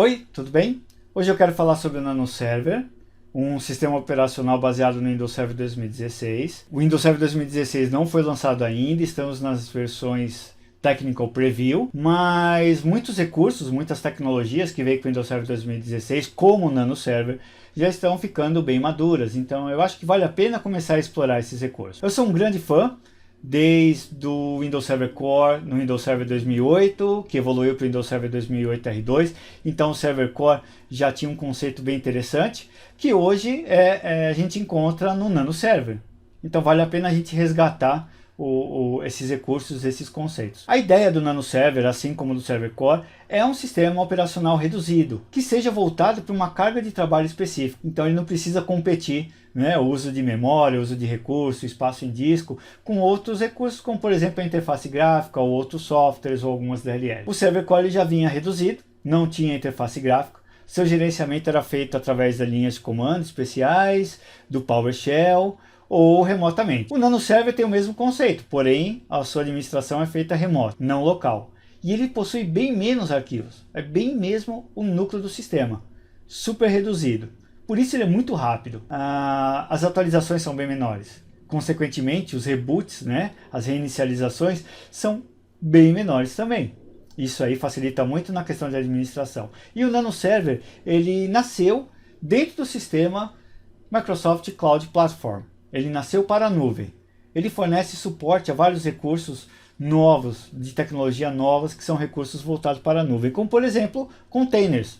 Oi, tudo bem? Hoje eu quero falar sobre o Nano Server, um sistema operacional baseado no Windows Server 2016. O Windows Server 2016 não foi lançado ainda, estamos nas versões Technical Preview, mas muitos recursos, muitas tecnologias que veio com o Windows Server 2016, como o Nano Server, já estão ficando bem maduras, então eu acho que vale a pena começar a explorar esses recursos. Eu sou um grande fã, desde o Windows Server Core no Windows Server 2008, que evoluiu para o Windows Server 2008 R2, então o Server Core já tinha um conceito bem interessante, que hoje a gente encontra no Nano Server. Então vale a pena a gente resgatar esses recursos, esses conceitos. A ideia do Nano Server, assim como do Server Core, é um sistema operacional reduzido, que seja voltado para uma carga de trabalho específica. Então ele não precisa competir, né, o uso de memória, o uso de recurso, espaço em disco, com outros recursos, como por exemplo a interface gráfica, ou outros softwares, ou algumas DLLs. O Server Core ele já vinha reduzido, não tinha interface gráfica, seu gerenciamento era feito através das linhas de comando especiais, do PowerShell, ou remotamente. O Nano Server tem o mesmo conceito, porém a sua administração é feita remota, não local. E ele possui bem menos arquivos, é bem mesmo o núcleo do sistema, super reduzido. Por isso ele é muito rápido, as atualizações são bem menores. Consequentemente, os reboots, né, as reinicializações, são bem menores também. Isso aí facilita muito na questão de administração. E o Nano Server, ele nasceu dentro do sistema Microsoft Cloud Platform. Ele nasceu para a nuvem. Ele fornece suporte a vários recursos novos, de tecnologia novas, que são recursos voltados para a nuvem, como por exemplo, containers.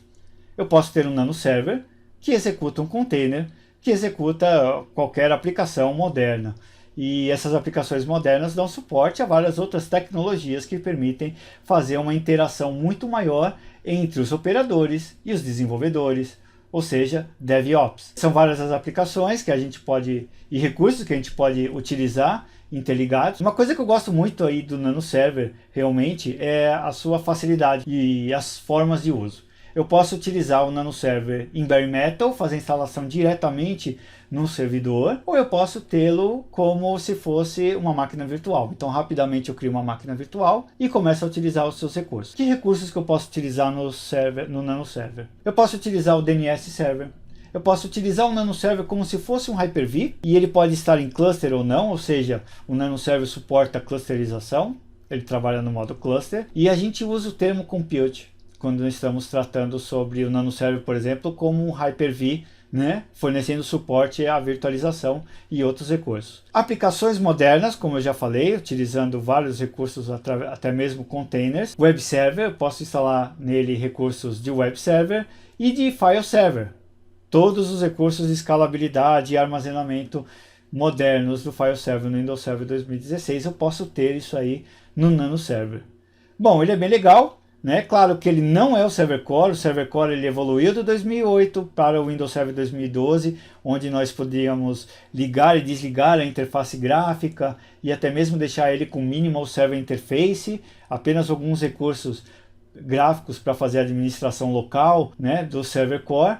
Eu posso ter um Nano Server que executa um container, que executa qualquer aplicação moderna. E essas aplicações modernas dão suporte a várias outras tecnologias que permitem fazer uma interação muito maior entre os operadores e os desenvolvedores, ou seja, DevOps. São várias as aplicações que a gente pode, e recursos que a gente pode utilizar interligados. Uma coisa que eu gosto muito aí do Nano Server realmente é a sua facilidade e as formas de uso. Eu posso utilizar o Nano Server em Bare Metal, fazer a instalação diretamente no servidor, ou eu posso tê-lo como se fosse uma máquina virtual. Então rapidamente eu crio uma máquina virtual e começo a utilizar os seus recursos. Que recursos que eu posso utilizar no Nano Server? Eu posso utilizar o DNS Server. Eu posso utilizar o Nano Server como se fosse um Hyper-V, e ele pode estar em cluster ou não, ou seja, o Nano Server suporta clusterização, ele trabalha no modo cluster, e a gente usa o termo compute quando estamos tratando sobre o Nano Server, por exemplo, como um Hyper-V, né, fornecendo suporte à virtualização e outros recursos. Aplicações modernas, como eu já falei, utilizando vários recursos, até mesmo containers. Web Server, eu posso instalar nele recursos de Web Server e de File Server. Todos os recursos de escalabilidade e armazenamento modernos do File Server no Windows Server 2016, eu posso ter isso aí no Nano Server. Bom, ele é bem legal. Claro que ele não é o Server Core. O Server Core ele evoluiu do 2008 para o Windows Server 2012, onde nós podíamos ligar e desligar a interface gráfica e até mesmo deixar ele com Minimal Server Interface, apenas alguns recursos gráficos para fazer a administração local, né, do Server Core,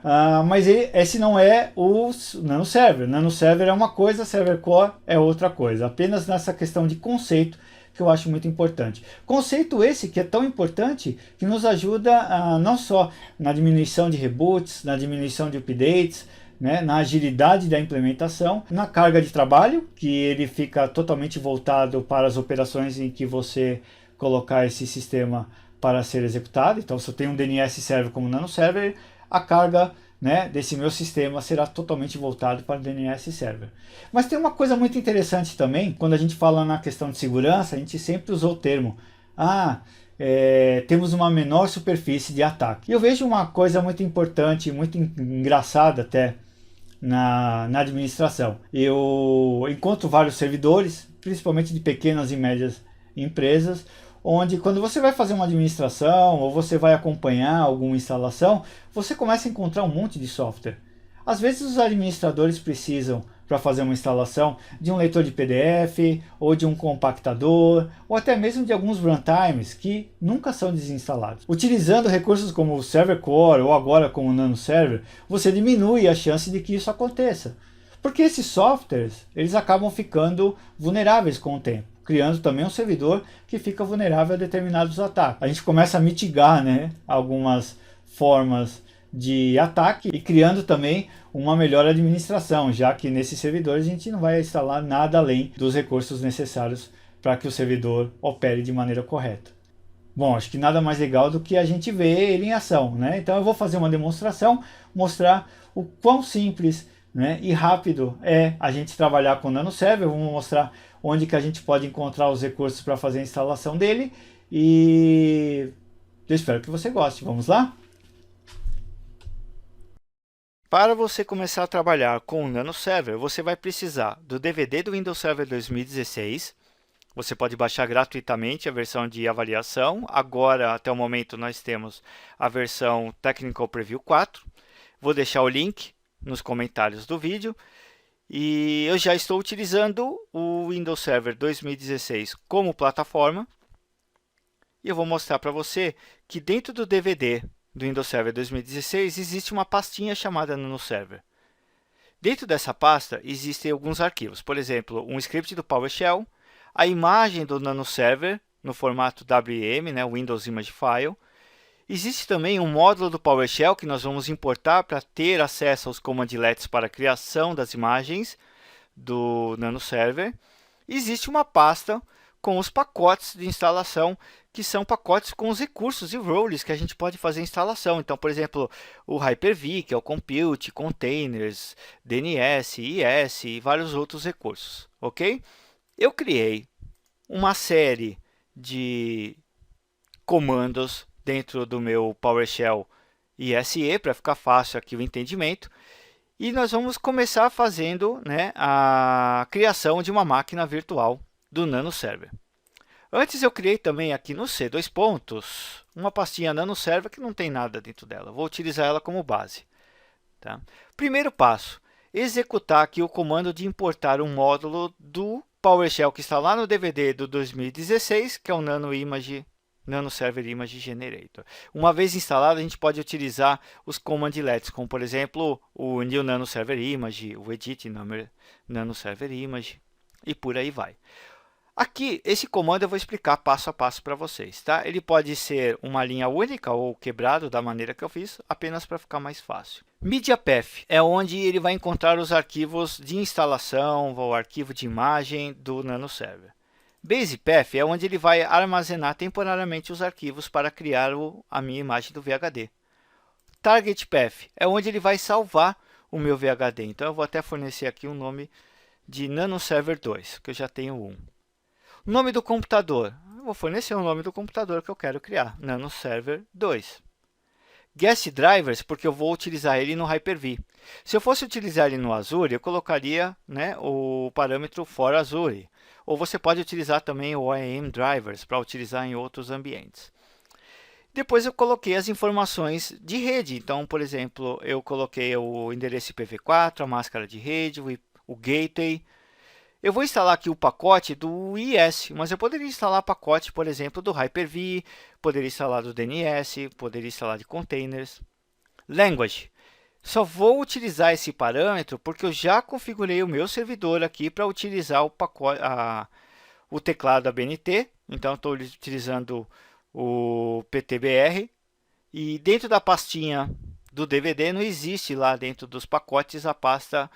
mas esse não é o Nano Server. Nano Server é uma coisa, Server Core é outra coisa, apenas nessa questão de conceito que eu acho muito importante. Conceito esse que é tão importante que nos ajuda não só na diminuição de reboots, na diminuição de updates, né, na agilidade da implementação, na carga de trabalho, que ele fica totalmente voltado para as operações em que você colocar esse sistema para ser executado. Então, se eu tenho um DNS Server como Nano Server, a carga, né, desse meu sistema será totalmente voltado para o DNS Server. Mas tem uma coisa muito interessante também, quando a gente fala na questão de segurança, a gente sempre usou o termo, temos uma menor superfície de ataque. E eu vejo uma coisa muito importante, muito engraçada até, na administração. Eu encontro vários servidores, principalmente de pequenas e médias empresas, onde quando você vai fazer uma administração ou você vai acompanhar alguma instalação, você começa a encontrar um monte de software. Às vezes os administradores precisam, para fazer uma instalação, de um leitor de PDF, ou de um compactador, ou até mesmo de alguns runtimes que nunca são desinstalados. Utilizando recursos como o Server Core ou agora como o Nano Server, você diminui a chance de que isso aconteça. Porque esses softwares, eles acabam ficando vulneráveis com o tempo, criando também um servidor que fica vulnerável a determinados ataques. A gente começa a mitigar, né, algumas formas de ataque e criando também uma melhor administração, já que nesses servidores a gente não vai instalar nada além dos recursos necessários para que o servidor opere de maneira correta. Bom, acho que nada mais legal do que a gente ver ele em ação, né? Então eu vou fazer uma demonstração, mostrar o quão simples, né, e rápido é a gente trabalhar com o NanoServer. Eu vou mostrar onde que a gente pode encontrar os recursos para fazer a instalação dele e eu espero que você goste. Vamos lá? Para você começar a trabalhar com o NanoServer, você vai precisar do DVD do Windows Server 2016. Você pode baixar gratuitamente a versão de avaliação. Agora, até o momento, nós temos a versão Technical Preview 4. Vou deixar o link nos comentários do vídeo. E eu já estou utilizando o Windows Server 2016 como plataforma. E eu vou mostrar para você que dentro do DVD do Windows Server 2016 existe uma pastinha chamada NanoServer. Dentro dessa pasta existem alguns arquivos, por exemplo, um script do PowerShell, a imagem do NanoServer no formato WIM, né, Windows Image File. Existe também um módulo do PowerShell que nós vamos importar para ter acesso aos commandlets para a criação das imagens do NanoServer. Existe uma pasta com os pacotes de instalação, que são pacotes com os recursos e roles que a gente pode fazer a instalação. Então, por exemplo, o Hyper-V, que é o Compute, Containers, DNS, IS e vários outros recursos. Ok? Eu criei uma série de comandos dentro do meu PowerShell ISE, para ficar fácil aqui o entendimento. E nós vamos começar fazendo, né, a criação de uma máquina virtual do NanoServer. Antes eu criei também aqui no C2 pontos uma pastinha NanoServer que não tem nada dentro dela. Vou utilizar ela como base. Tá? Primeiro passo, executar aqui o comando de importar um módulo do PowerShell que está lá no DVD do 2016, que é o NanoServer Image Generator. Uma vez instalado, a gente pode utilizar os commandlets, como por exemplo o New NanoServer Image, o Edit NanoServer Image e por aí vai. Aqui, esse comando eu vou explicar passo a passo para vocês. Tá? Ele pode ser uma linha única ou quebrado da maneira que eu fiz, apenas para ficar mais fácil. MediaPath é onde ele vai encontrar os arquivos de instalação, o arquivo de imagem do NanoServer. BasePath é onde ele vai armazenar temporariamente os arquivos para criar a minha imagem do VHD. TargetPath é onde ele vai salvar o meu VHD. Então, eu vou até fornecer aqui um nome de NanoServer 2, que eu já tenho um. Nome do computador. Eu vou fornecer o nome do computador que eu quero criar, NanoServer 2. Guest Drivers, porque eu vou utilizar ele no Hyper-V. Se eu fosse utilizar ele no Azure, eu colocaria, né, o parâmetro for Azure. Ou você pode utilizar também o IAM Drivers para utilizar em outros ambientes. Depois eu coloquei as informações de rede. Então, por exemplo, eu coloquei o endereço IPv4, a máscara de rede, o gateway. Eu vou instalar aqui o pacote do IS, mas eu poderia instalar pacote, por exemplo, do Hyper-V, poderia instalar do DNS, poderia instalar de containers. Language. Só vou utilizar esse parâmetro porque eu já configurei o meu servidor aqui para utilizar o pacote, o teclado ABNT. Então, estou utilizando o PTBR. E dentro da pastinha do DVD não existe lá dentro dos pacotes a pasta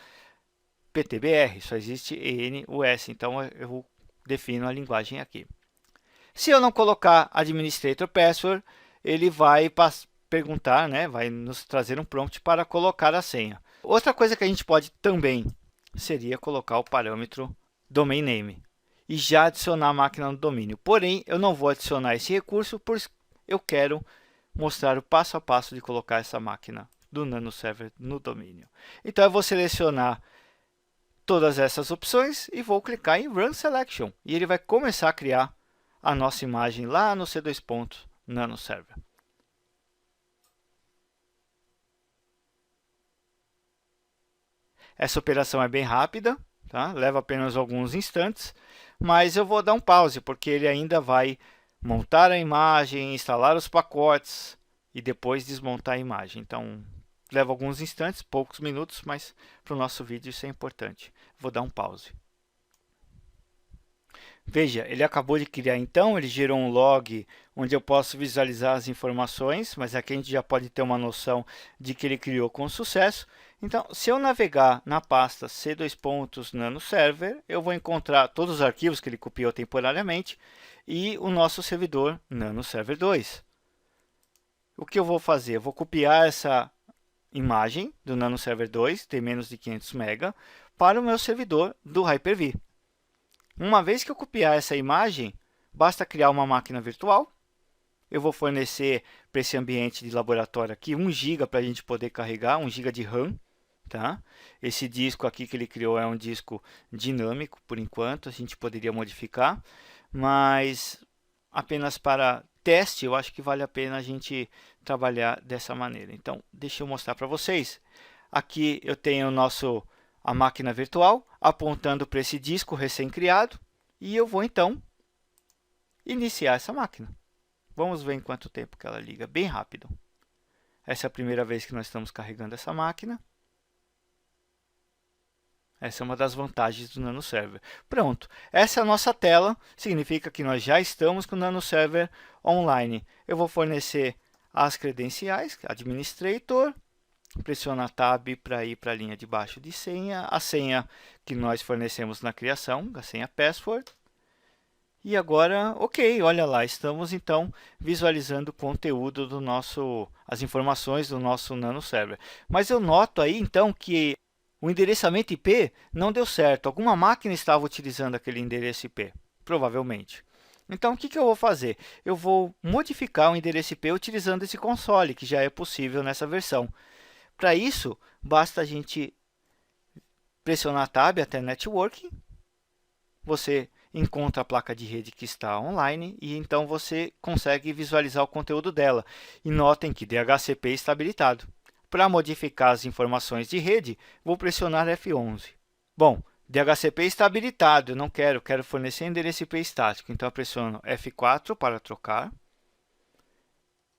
PTBR, só existe ENUS, então eu defino a linguagem aqui. Se eu não colocar Administrator Password, ele vai perguntar, né, vai nos trazer um prompt para colocar a senha. Outra coisa que a gente pode também seria colocar o parâmetro Domain Name e já adicionar a máquina no domínio. Porém, eu não vou adicionar esse recurso, porque eu quero mostrar o passo a passo de colocar essa máquina do NanoServer no domínio. Então, eu vou selecionar todas essas opções e vou clicar em Run Selection. E ele vai começar a criar a nossa imagem lá no C2 pontos NanoServer. Essa operação é bem rápida, tá? Leva apenas alguns instantes, mas eu vou dar um pause, porque ele ainda vai montar a imagem, instalar os pacotes e depois desmontar a imagem. Então, leva alguns instantes, poucos minutos, mas para o nosso vídeo isso é importante. Vou dar um pause. Veja, ele acabou de criar então, ele gerou um log onde eu posso visualizar as informações, mas aqui a gente já pode ter uma noção de que ele criou com sucesso. Então, se eu navegar na pasta c:\nanoserver, eu vou encontrar todos os arquivos que ele copiou temporariamente e o nosso servidor nanoserver 2. O que eu vou fazer? Eu vou copiar essa imagem do nanoserver 2, tem menos de 500 MB, para o meu servidor do Hyper-V. Uma vez que eu copiar essa imagem, basta criar uma máquina virtual. Eu vou fornecer para esse ambiente de laboratório aqui 1 GB para a gente poder carregar, 1 GB de RAM. Tá? Esse disco aqui que ele criou é um disco dinâmico, por enquanto, a gente poderia modificar, mas apenas para teste, eu acho que vale a pena a gente trabalhar dessa maneira. Então, deixa eu mostrar para vocês. Aqui eu tenho a máquina virtual apontando para esse disco recém-criado e eu vou então iniciar essa máquina. Vamos ver em quanto tempo que ela liga, bem rápido. Essa é a primeira vez que nós estamos carregando essa máquina. Essa é uma das vantagens do nanoserver. Pronto, essa é a nossa tela, significa que nós já estamos com o nanoserver online. Eu vou fornecer as credenciais, administrator, pressiona Tab para ir para a linha de baixo de senha, a senha que nós fornecemos na criação, a senha password. E agora, ok, olha lá, estamos então visualizando o conteúdo do as informações do nosso nanoserver. Mas eu noto aí então que o endereçamento IP não deu certo. Alguma máquina estava utilizando aquele endereço IP, provavelmente. Então, o que eu vou fazer? Eu vou modificar o endereço IP utilizando esse console, que já é possível nessa versão. Para isso, basta a gente pressionar Tab até Networking. Você encontra a placa de rede que está online e então você consegue visualizar o conteúdo dela. E notem que DHCP está habilitado. Para modificar as informações de rede, vou pressionar F11. Bom, DHCP está habilitado, eu não quero fornecer endereço IP estático, então eu pressiono F4 para trocar.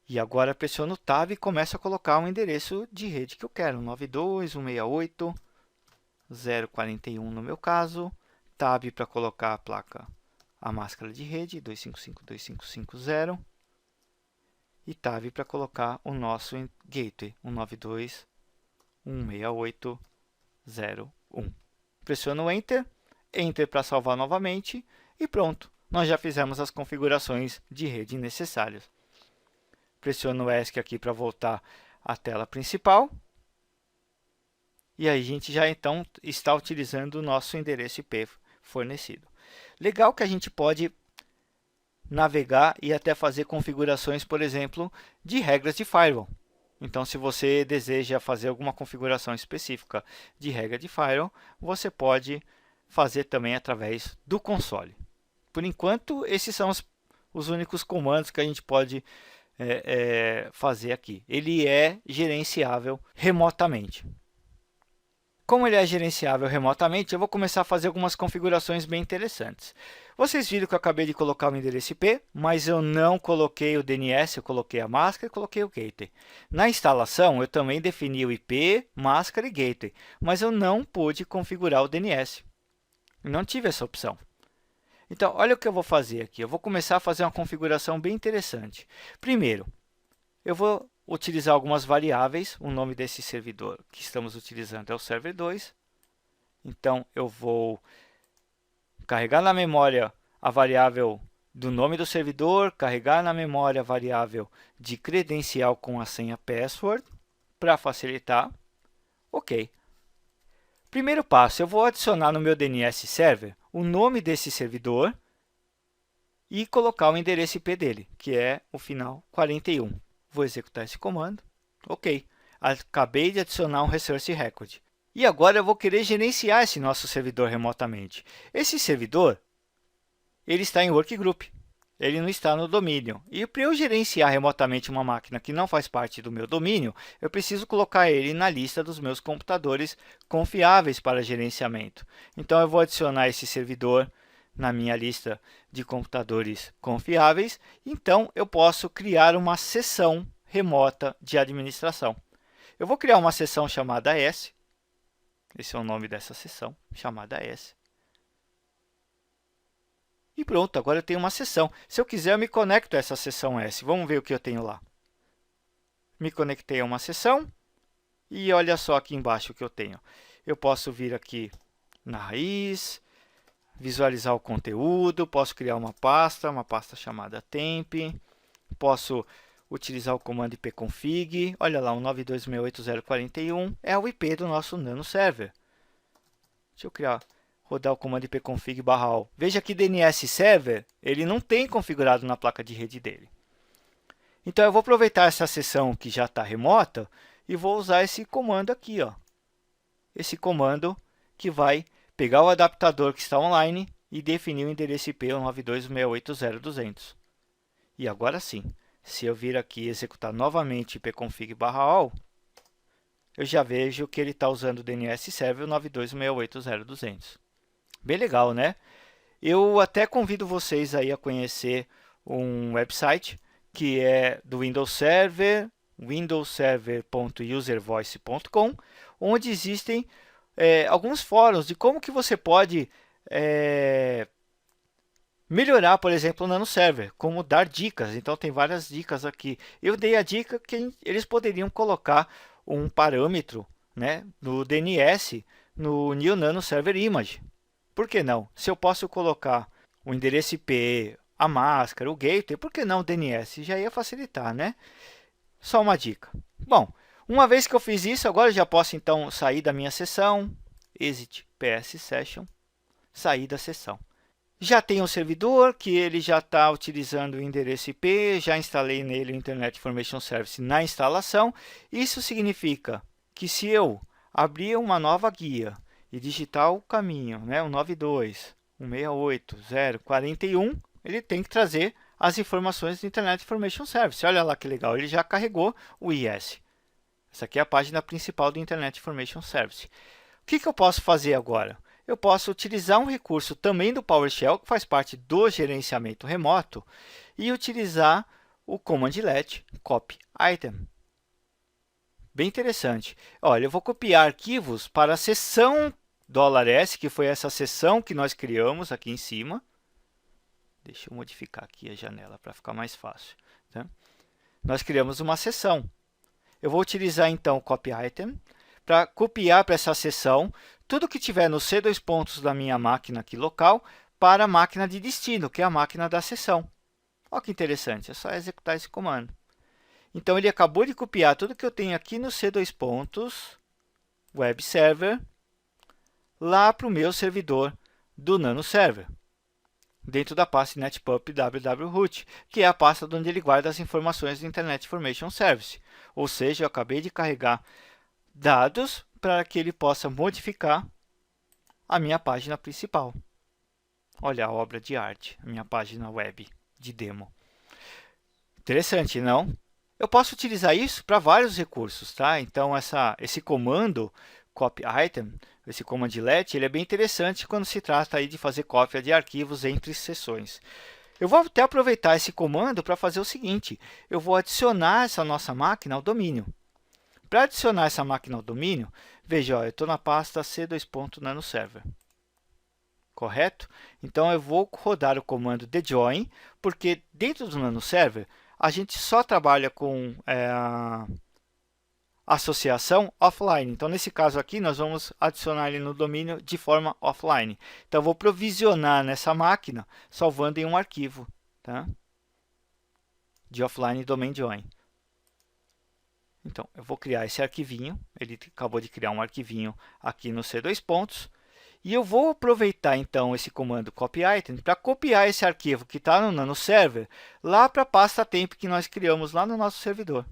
E agora pressiono Tab e começo a colocar um endereço de rede que eu quero, 92.168.0.41 no meu caso. Tab para colocar a placa, a máscara de rede, 255.255.0. E Tab para colocar o nosso gateway, 192.168.0.1. Pressiono Enter, Enter para salvar novamente e pronto, nós já fizemos as configurações de rede necessárias. Pressiono ESC aqui para voltar à tela principal. E aí a gente já então está utilizando o nosso endereço IP fornecido. Legal que a gente pode navegar e até fazer configurações, por exemplo, de regras de firewall. Então, se você deseja fazer alguma configuração específica de regra de firewall, você pode fazer também através do console. Por enquanto, esses são os únicos comandos que a gente pode fazer aqui. Ele é gerenciável remotamente. Como ele é gerenciável remotamente, eu vou começar a fazer algumas configurações bem interessantes. Vocês viram que eu acabei de colocar o endereço IP, mas eu não coloquei o DNS, eu coloquei a máscara e coloquei o gateway. Na instalação, eu também defini o IP, máscara e gateway, mas eu não pude configurar o DNS. Eu não tive essa opção. Então, olha o que eu vou fazer aqui. Eu vou começar a fazer uma configuração bem interessante. Primeiro, eu vou utilizar algumas variáveis. O nome desse servidor que estamos utilizando é o server 2. Então, eu vou carregar na memória a variável do nome do servidor, carregar na memória a variável de credencial com a senha password, para facilitar. Ok. Primeiro passo, eu vou adicionar no meu DNS Server o nome desse servidor e colocar o endereço IP dele, que é o final 41. Vou executar esse comando. Ok. Acabei de adicionar um Resource Record. E agora eu vou querer gerenciar esse nosso servidor remotamente. Esse servidor ele está em Workgroup. Ele não está no domínio. E para eu gerenciar remotamente uma máquina que não faz parte do meu domínio, eu preciso colocar ele na lista dos meus computadores confiáveis para gerenciamento. Então, eu vou adicionar esse servidor na minha lista de computadores confiáveis. Então, eu posso criar uma sessão remota de administração. Eu vou criar uma sessão chamada S. Esse é o nome dessa sessão, chamada S. E pronto, agora eu tenho uma sessão. Se eu quiser, eu me conecto a essa sessão S. Vamos ver o que eu tenho lá. Me conectei a uma sessão e olha só aqui embaixo o que eu tenho. Eu posso vir aqui na raiz, visualizar o conteúdo, posso criar uma pasta chamada temp, posso utilizar o comando ipconfig, olha lá, o 92.168.0.41 é o IP do nosso Nano Server. Deixa eu rodar o comando ipconfig/all. Veja que DNS Server, ele não tem configurado na placa de rede dele. Então, eu vou aproveitar essa sessão que já está remota e vou usar esse comando aqui, ó. Esse comando que vai pegar o adaptador que está online e definir o endereço IP 192.168.0.200. E agora sim, se eu vir aqui e executar novamente ipconfig/all, eu já vejo que ele está usando o DNS Server 92.168.0.200. Bem legal, né? Eu até convido vocês aí a conhecer um website que é do Windows Server, windowserver.uservoice.com, onde existem alguns fóruns de como que você pode melhorar, por exemplo, o Nano Server, como dar dicas. Então, tem várias dicas aqui. Eu dei a dica que eles poderiam colocar um parâmetro, né, no DNS, no New Nano Server Image. Por que não? Se eu posso colocar o endereço IP, a máscara, o gateway, por que não o DNS? Já ia facilitar, né? Só uma dica. Bom, uma vez que eu fiz isso, agora eu já posso então sair da minha sessão, exit PS Session, sair da sessão. Já tem um servidor que ele já está utilizando o endereço IP, já instalei nele o Internet Information Service na instalação. Isso significa que se eu abrir uma nova guia e digitar o caminho, né, o 92.168.0.41, ele tem que trazer as informações do Internet Information Service. Olha lá que legal, ele já carregou o IS. Essa aqui é a página principal do Internet Information Service. O que eu posso fazer agora? Eu posso utilizar um recurso também do PowerShell, que faz parte do gerenciamento remoto, e utilizar o command-let copy item. Bem interessante. Olha, eu vou copiar arquivos para a seção $S, que foi essa seção que nós criamos aqui em cima. Deixa eu modificar aqui a janela para ficar mais fácil. Tá? Nós criamos uma seção. Eu vou utilizar, então, o copy item para copiar para essa seção tudo que tiver nos C2 pontos da minha máquina aqui local para a máquina de destino, que é a máquina da seção. Olha que interessante, é só executar esse comando. Então, ele acabou de copiar tudo que eu tenho aqui no C2 pontos, web server, lá para o meu servidor do Nano Server, dentro da pasta netpup www-root, que é a pasta onde ele guarda as informações do Internet Information Service. Ou seja, eu acabei de carregar dados para que ele possa modificar a minha página principal. Olha a obra de arte, a minha página web de demo. Interessante, não? Eu posso utilizar isso para vários recursos, tá? Então, esse comando copy item, esse command-let, ele é bem interessante quando se trata aí de fazer cópia de arquivos entre sessões. Eu vou até aproveitar esse comando para fazer o seguinte: eu vou adicionar essa nossa máquina ao domínio. Para adicionar essa máquina ao domínio, veja, ó, eu estou na pasta C2.nanoserver. Correto? Então, eu vou rodar o comando djoin, porque dentro do nanoserver, a gente só trabalha com associação offline. Então, nesse caso aqui, nós vamos adicionar ele no domínio de forma offline. Então, eu vou provisionar nessa máquina, salvando em um arquivo, tá? De offline domain join. Então, eu vou criar esse arquivinho. Ele acabou de criar um arquivinho aqui no C2 pontos. E eu vou aproveitar, então, esse comando copy item para copiar esse arquivo que está no Nano Server lá para a pasta temp que nós criamos lá no nosso servidor.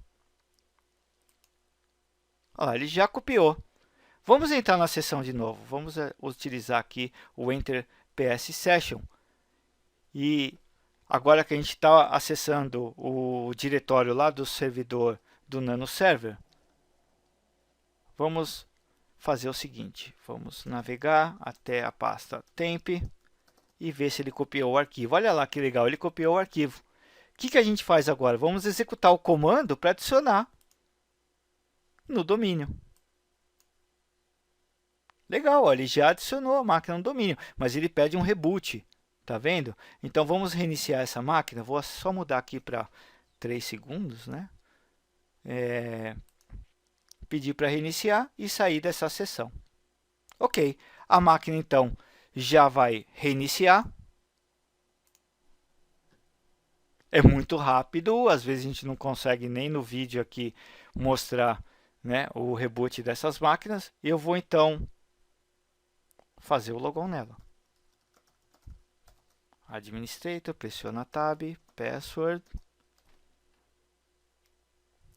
Olha, ele já copiou. Vamos entrar na sessão de novo. Vamos utilizar aqui o Enter PS Session. E agora que a gente está acessando o diretório lá do servidor do Nano Server, vamos fazer o seguinte: vamos navegar até a pasta temp e ver se ele copiou o arquivo. Olha lá que legal, ele copiou o arquivo. O que a gente faz agora? Vamos executar o comando para adicionar no domínio. Legal, ó, ele já adicionou a máquina no domínio, mas ele pede um reboot. Tá vendo? Então vamos reiniciar essa máquina. Vou só mudar aqui para 3 segundos, né? Pedir para reiniciar e sair dessa sessão. Ok, a máquina então já vai reiniciar. É muito rápido, às vezes a gente não consegue nem no vídeo aqui mostrar, né, o reboot dessas máquinas. E eu vou então fazer o logon nela. Administrator, pressiona Tab, Password.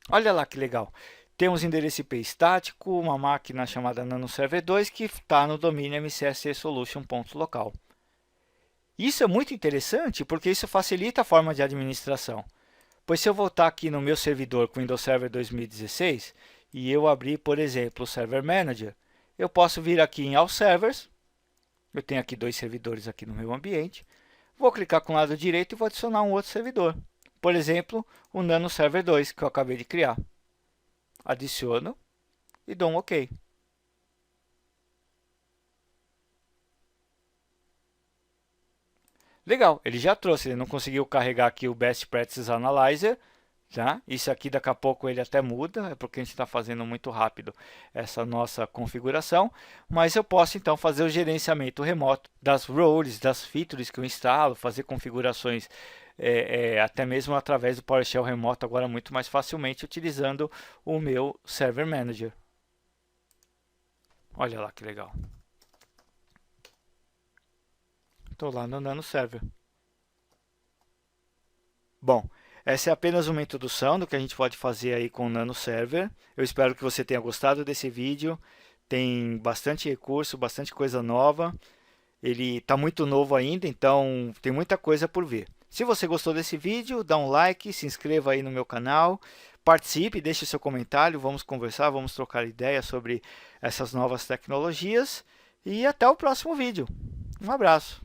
Olha lá que legal. Temos endereço IP estático, uma máquina chamada NanoServer 2 que está no domínio mcscsolution.local. Isso é muito interessante porque isso facilita a forma de administração. Pois se eu voltar aqui no meu servidor com Windows Server 2016 e eu abrir, por exemplo, o Server Manager, eu posso vir aqui em All Servers. Eu tenho aqui 2 servidores aqui no meu ambiente. Vou clicar com o lado direito e vou adicionar um outro servidor. Por exemplo, o NanoServer 2 que eu acabei de criar. Adiciono e dou um OK. Legal, ele já trouxe, ele não conseguiu carregar aqui o Best Practices Analyzer, tá? Isso aqui daqui a pouco ele até muda, é porque a gente está fazendo muito rápido essa nossa configuração, mas eu posso então fazer o gerenciamento remoto das roles, das features que eu instalo, fazer configurações até mesmo através do PowerShell remoto, agora muito mais facilmente utilizando o meu Server Manager. Olha lá que legal. Estou lá no NanoServer. Bom, essa é apenas uma introdução do que a gente pode fazer aí com o NanoServer. Eu espero que você tenha gostado desse vídeo. Tem bastante recurso, bastante coisa nova. Ele está muito novo ainda, então tem muita coisa por ver. Se você gostou desse vídeo, dá um like, se inscreva aí no meu canal, participe, deixe seu comentário, vamos conversar, vamos trocar ideias sobre essas novas tecnologias e até o próximo vídeo. Um abraço!